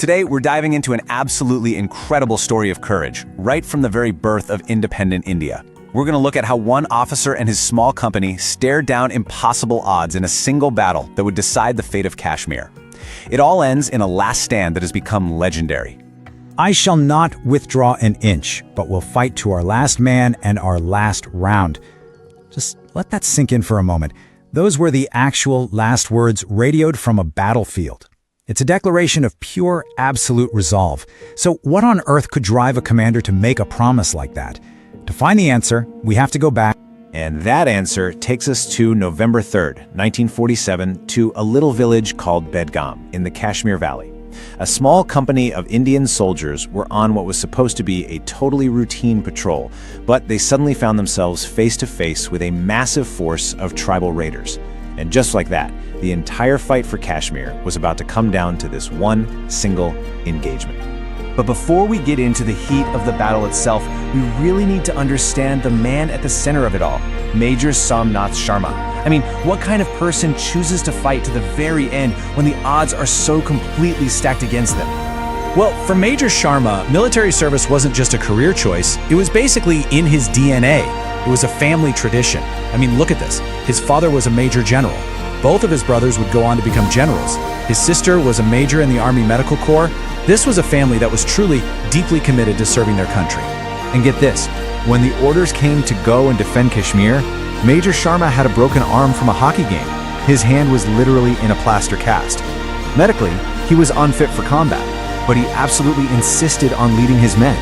Today, we're diving into an absolutely incredible story of courage, right from the very birth of independent India. We're going to look at how one officer and his small company stared down impossible odds in a single battle that would decide the fate of Kashmir. It all ends in a last stand that has become legendary. I shall not withdraw an inch, but will fight to our last man and our last round. Just let that sink in for a moment. Those were the actual last words radioed from a battlefield. It's a declaration of pure, absolute resolve. So what on earth could drive a commander to make a promise like that? To find the answer, we have to go back. And that answer takes us to November 3rd, 1947, to a little village called Budgam in the Kashmir Valley. A small company of Indian soldiers were on what was supposed to be a totally routine patrol, but they suddenly found themselves face to face with a massive force of tribal raiders. And just like that, the entire fight for Kashmir was about to come down to this one single engagement. But before we get into the heat of the battle itself, we really need to understand the man at the center of it all, Major Somnath Sharma. I mean, what kind of person chooses to fight to the very end when the odds are so completely stacked against them? Well, for Major Sharma, military service wasn't just a career choice, it was basically in his DNA. It was a family tradition. I mean, look at this. His father was a major general. Both of his brothers would go on to become generals. His sister was a major in the Army Medical Corps. This was a family that was truly deeply committed to serving their country. And get this, when the orders came to go and defend Kashmir, Major Sharma had a broken arm from a hockey game. His hand was literally in a plaster cast. Medically, he was unfit for combat, but he absolutely insisted on leading his men.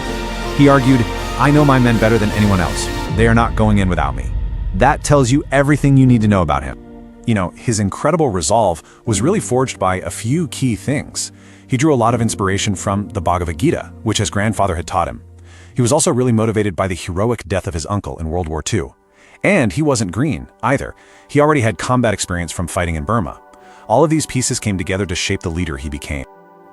He argued, "I know my men better than anyone else. They are not going in without me." That tells you everything you need to know about him. You know, his incredible resolve was really forged by a few key things. He drew a lot of inspiration from the Bhagavad Gita, which his grandfather had taught him. He was also really motivated by the heroic death of his uncle in World War II. And he wasn't green, either. He already had combat experience from fighting in Burma. All of these pieces came together to shape the leader he became.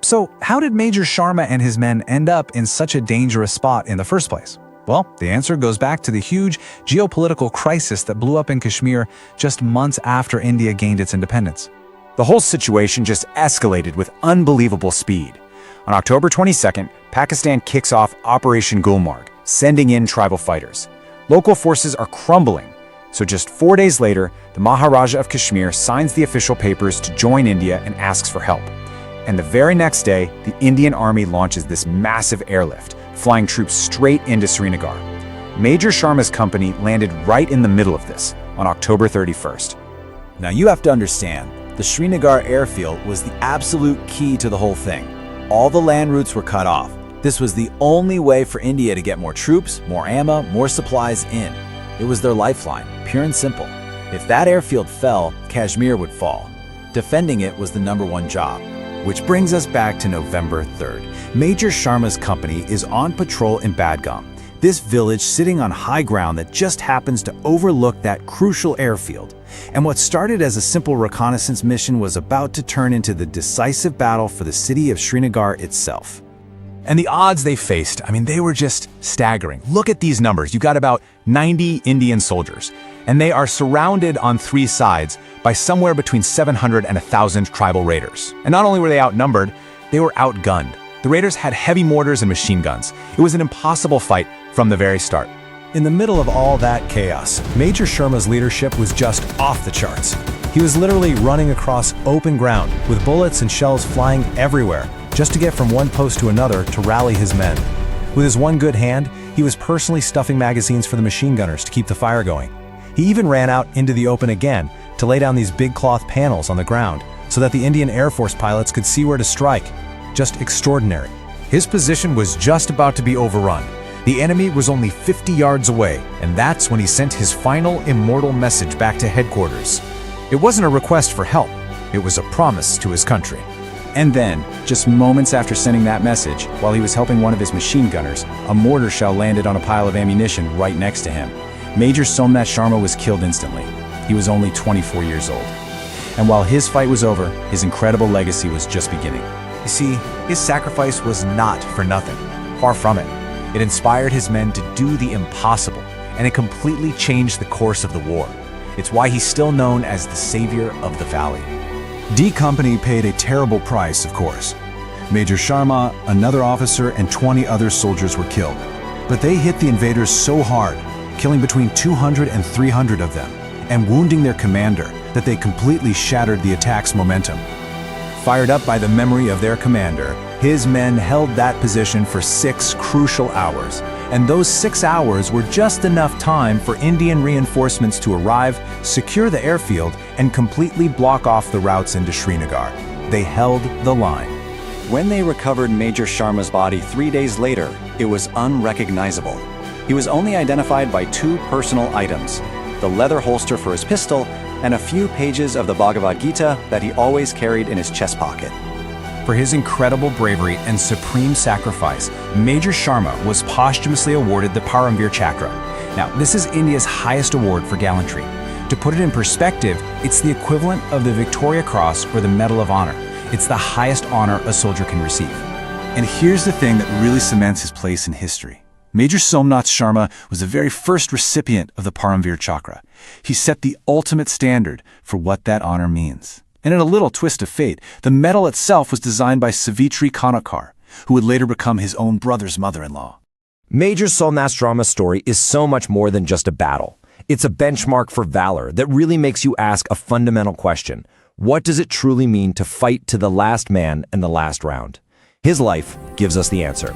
So, how did Major Sharma and his men end up in such a dangerous spot in the first place? Well, the answer goes back to the huge geopolitical crisis that blew up in Kashmir just months after India gained its independence. The whole situation just escalated with unbelievable speed. On October 22nd, Pakistan kicks off Operation Gulmarg, sending in tribal fighters. Local forces are crumbling, so just 4 days later, the Maharaja of Kashmir signs the official papers to join India and asks for help. And the very next day, the Indian Army launches this massive airlift, flying troops straight into Srinagar. Major Sharma's company landed right in the middle of this, on October 31st. Now you have to understand, the Srinagar airfield was the absolute key to the whole thing. All the land routes were cut off. This was the only way for India to get more troops, more ammo, more supplies in. It was their lifeline, pure and simple. If that airfield fell, Kashmir would fall. Defending it was the #1 job. Which brings us back to November 3rd. Major Sharma's company is on patrol in Budgam, this village sitting on high ground that just happens to overlook that crucial airfield. And what started as a simple reconnaissance mission was about to turn into the decisive battle for the city of Srinagar itself. And the odds they faced, I mean, they were just staggering. Look at these numbers. You got about 90 Indian soldiers, and they are surrounded on 3 sides by somewhere between 700 and 1,000 tribal raiders. And not only were they outnumbered, they were outgunned. The raiders had heavy mortars and machine guns. It was an impossible fight from the very start. In the middle of all that chaos, Major Sharma's leadership was just off the charts. He was literally running across open ground with bullets and shells flying everywhere just to get from one post to another to rally his men. With his one good hand, he was personally stuffing magazines for the machine gunners to keep the fire going. He even ran out into the open again to lay down these big cloth panels on the ground so that the Indian Air Force pilots could see where to strike. Just extraordinary. His position was just about to be overrun. The enemy was only 50 yards away, and that's when he sent his final immortal message back to headquarters. It wasn't a request for help, it was a promise to his country. And then, just moments after sending that message, while he was helping one of his machine gunners, a mortar shell landed on a pile of ammunition right next to him. Major Somnath Sharma was killed instantly. He was only 24 years old. And while his fight was over, his incredible legacy was just beginning. You see, his sacrifice was not for nothing. Far from it. It inspired his men to do the impossible, and it completely changed the course of the war. It's why he's still known as the Saviour of the Valley. D Company paid a terrible price, of course. Major Sharma, another officer, and 20 other soldiers were killed. But they hit the invaders so hard, killing between 200 and 300 of them, and wounding their commander, that they completely shattered the attack's momentum. Fired up by the memory of their commander, his men held that position for 6 crucial hours, and those 6 hours were just enough time for Indian reinforcements to arrive, secure the airfield, and completely block off the routes into Srinagar. They held the line. When they recovered Major Sharma's body 3 days later, it was unrecognizable. He was only identified by 2 personal items: the leather holster for his pistol and a few pages of the Bhagavad Gita that he always carried in his chest pocket. For his incredible bravery and supreme sacrifice, Major Sharma was posthumously awarded the Param Chakra. Now, this is India's highest award for gallantry. To put it in perspective, it's the equivalent of the Victoria Cross or the Medal of Honor. It's the highest honor a soldier can receive. And here's the thing that really cements his place in history. Major Somnath Sharma was the very first recipient of the Param Chakra. He set the ultimate standard for what that honor means. And in a little twist of fate, the medal itself was designed by Saviour, who would later become his own brother's mother-in-law. Major Somnath Sharma's story is so much more than just a battle. It's a benchmark for valor that really makes you ask a fundamental question. What does it truly mean to fight to the last man and the last round? His life gives us the answer.